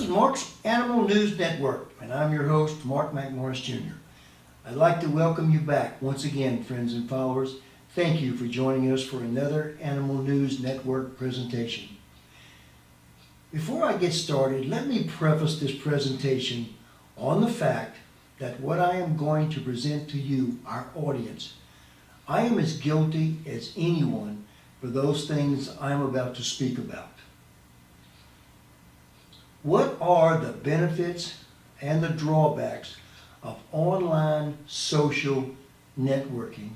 Mark's Animal News Network, and I'm your host, Mark McMorris Jr. I'd like to welcome you back once again, friends and followers. Thank you for joining us for another Animal News Network presentation. Before I get started, let me preface this presentation on the fact that what I am going to present to you, our audience, I am as guilty as anyone for those things I am about to speak about. What are the benefits and the drawbacks of online social networking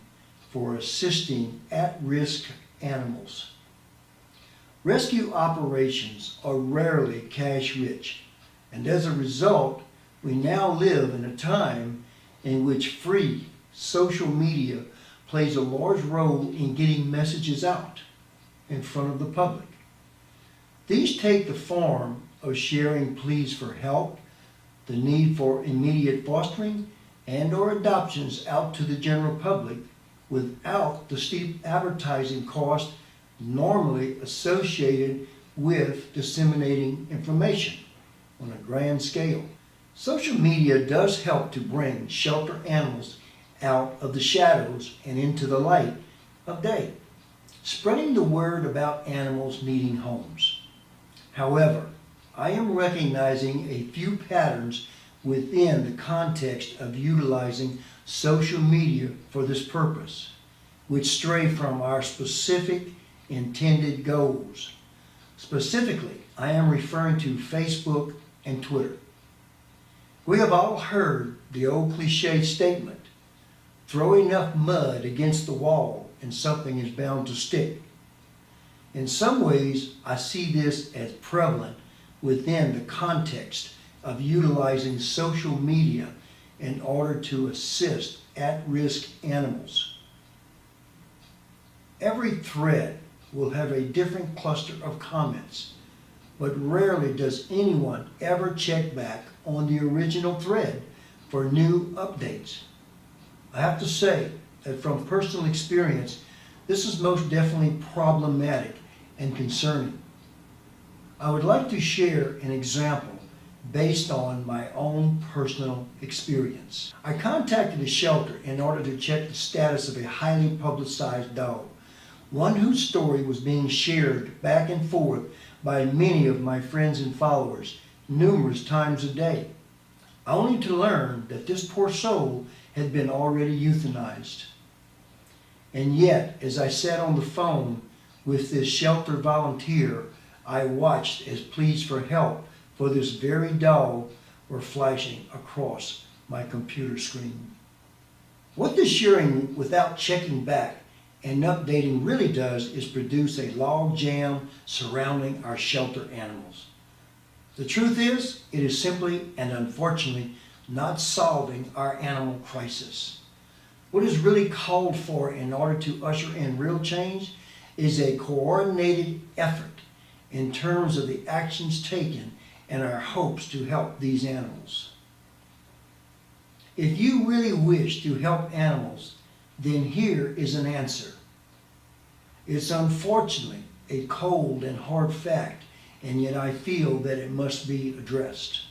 for assisting at-risk animals? Rescue operations are rarely cash-rich, and as a result, we now live in a time in which free social media plays a large role in getting messages out in front of the public. These take the form of sharing pleas for help, the need for immediate fostering, and or adoptions out to the general public without the steep advertising cost normally associated with disseminating information on a grand scale. Social media does help to bring shelter animals out of the shadows and into the light of day, spreading the word about animals needing homes. However, I am recognizing a few patterns within the context of utilizing social media for this purpose, which stray from our specific intended goals. Specifically, I am referring to Facebook and Twitter. We have all heard the old cliche statement, throw enough mud against the wall and something is bound to stick. In some ways, I see this as prevalent within the context of utilizing social media in order to assist at-risk animals. Every thread will have a different cluster of comments, but rarely does anyone ever check back on the original thread for new updates. I have to say that from personal experience, this is most definitely problematic and concerning. I would like to share an example based on my own personal experience. I contacted a shelter in order to check the status of a highly publicized dog, one whose story was being shared back and forth by many of my friends and followers numerous times a day, only to learn that this poor soul had been already euthanized. And yet, as I sat on the phone with this shelter volunteer, I watched as pleas for help for this very dog were flashing across my computer screen. What the sharing without checking back and updating really does is produce a log jam surrounding our shelter animals. The truth is, it is simply and unfortunately not solving our animal crisis. What is really called for in order to usher in real change is a coordinated effort in terms of the actions taken and our hopes to help these animals. If you really wish to help animals, then here is an answer. It's unfortunately a cold and hard fact, and yet I feel that it must be addressed.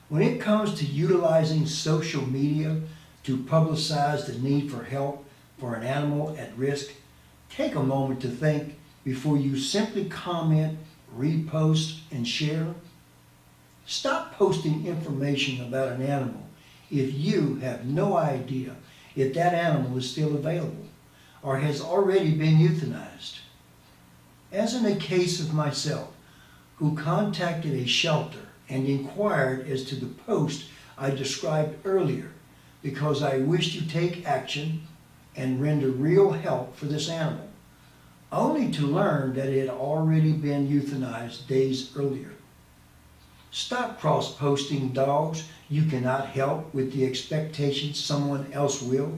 When it comes to utilizing social media to publicize the need for help for an animal at risk, take a moment to think before you simply comment, repost, and share. Stop posting information about an animal if you have no idea if that animal is still available or has already been euthanized. As in the case of myself, who contacted a shelter and inquired as to the post I described earlier because I wished to take action and render real help for this animal, only to learn that it had already been euthanized days earlier. Stop cross-posting dogs you cannot help with the expectation someone else will.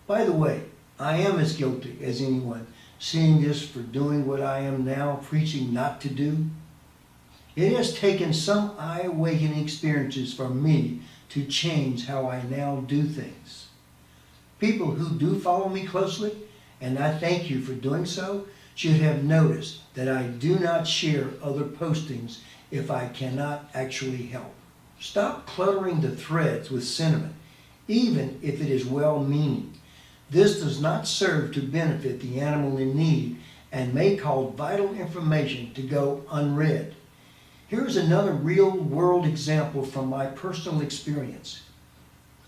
By the way, I am as guilty as anyone seeing this for doing what I am now preaching not to do. It has taken some eye-awakening experiences for me to change how I now do things. People who do follow me closely, and I thank you for doing so, should have noticed that I do not share other postings if I cannot actually help. Stop cluttering the threads with sentiment, even if it is well-meaning. This does not serve to benefit the animal in need and may cause vital information to go unread. Here's another real-world example from my personal experience.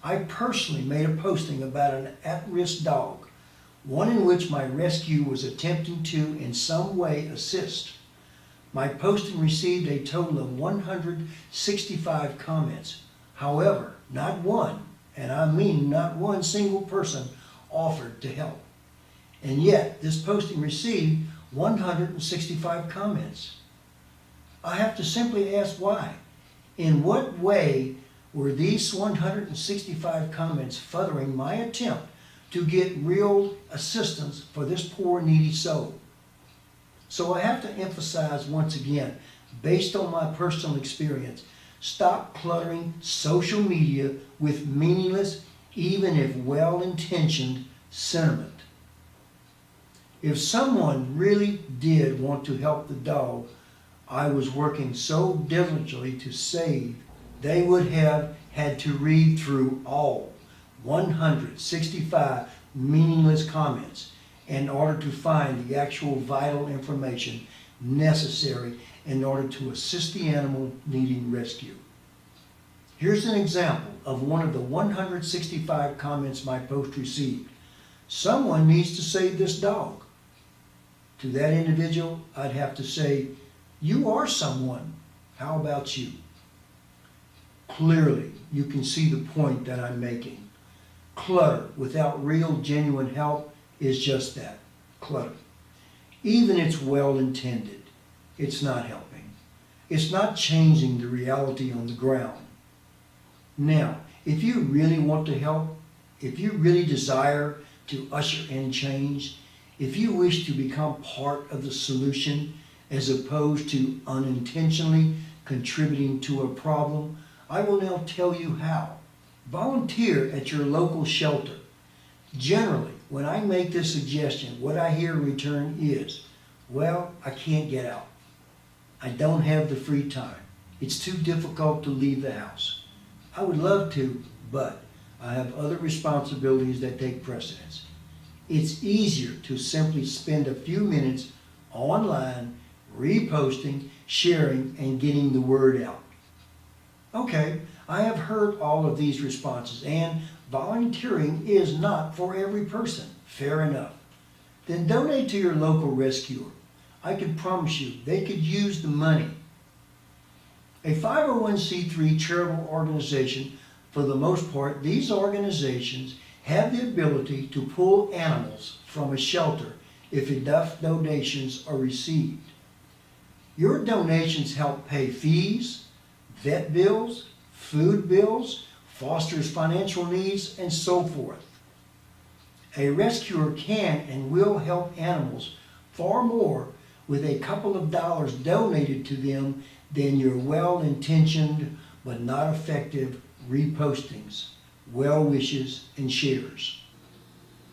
I personally made a posting about an at-risk dog, one in which my rescue was attempting to in some way assist. My posting received a total of 165 comments. However, not one, and I mean not one single person, offered to help. And yet, this posting received 165 comments. I have to simply ask why. In what way were these 165 comments furthering my attempt to get real assistance for this poor needy soul? So I have to emphasize once again, based on my personal experience, stop cluttering social media with meaningless, even if well-intentioned, sentiment. If someone really did want to help the dog I was working so diligently to save, they would have had to read through all 165 meaningless comments in order to find the actual vital information necessary in order to assist the animal needing rescue. Here's an example of one of the 165 comments my post received. Someone needs to save this dog. To that individual, I'd have to say, you are someone. How about you? Clearly, you can see the point that I'm making. Clutter without real, genuine help is just that, clutter. Even it's well-intended, it's not helping. It's not changing the reality on the ground. Now, if you really want to help, if you really desire to usher in change, if you wish to become part of the solution as opposed to unintentionally contributing to a problem, I will now tell you how. Volunteer at your local shelter. Generally, when I make this suggestion, what I hear in return is, well, I can't get out. I don't have the free time. It's too difficult to leave the house. I would love to, but I have other responsibilities that take precedence. It's easier to simply spend a few minutes online, reposting, sharing, and getting the word out. Okay, I have heard all of these responses, and volunteering is not for every person. Fair enough. Then donate to your local rescuer. I can promise you they could use the money. A 501c3 charitable organization, for the most part, these organizations have the ability to pull animals from a shelter if enough donations are received. Your donations help pay fees, vet bills, food bills, fosters financial needs, and so forth. A rescuer can and will help animals far more with a couple of dollars donated to them than your well-intentioned but not effective repostings, well wishes, and shares.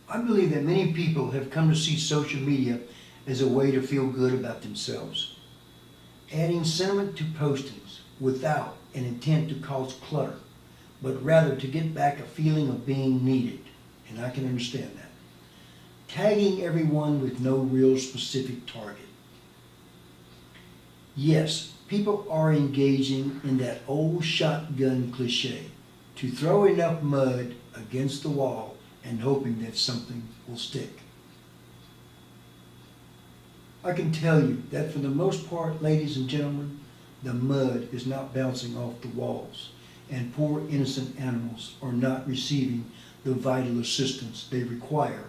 I believe that many people have come to see social media as a way to feel good about themselves. Adding sentiment to postings without an intent to cause clutter, but rather to get back a feeling of being needed, and I can understand that. Tagging everyone with no real specific target. Yes, people are engaging in that old shotgun cliche, to throw enough mud against the wall and hoping that something will stick. I can tell you that for the most part, ladies and gentlemen, the mud is not bouncing off the walls, and poor innocent animals are not receiving the vital assistance they require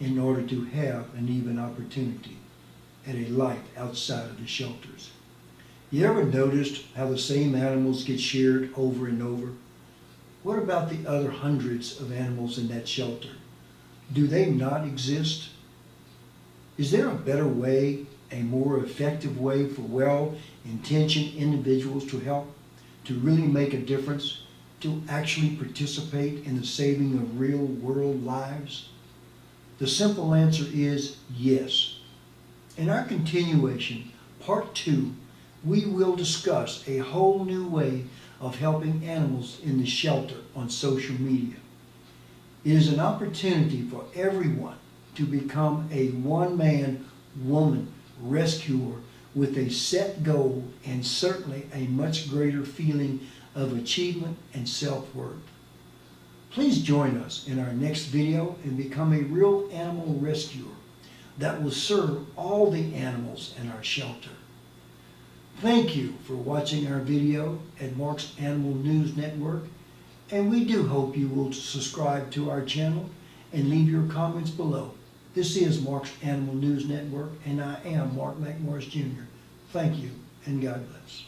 in order to have an even opportunity at a life outside of the shelters. You ever noticed how the same animals get shared over and over? What about the other hundreds of animals in that shelter? Do they not exist? Is there a better way, a more effective way for well-intentioned individuals to help, to really make a difference, to actually participate in the saving of real-world lives? The simple answer is yes. In our continuation, part 2, we will discuss a whole new way of helping animals in the shelter on social media. It is an opportunity for everyone to become a one-man, woman rescuer with a set goal and certainly a much greater feeling of achievement and self-worth. Please join us in our next video and become a real animal rescuer that will serve all the animals in our shelter. Thank you for watching our video at Mark's Animal News Network, and we do hope you will subscribe to our channel and leave your comments below. This is Mark's Animal News Network, and I am Mark McMorris Jr. Thank you, and God bless.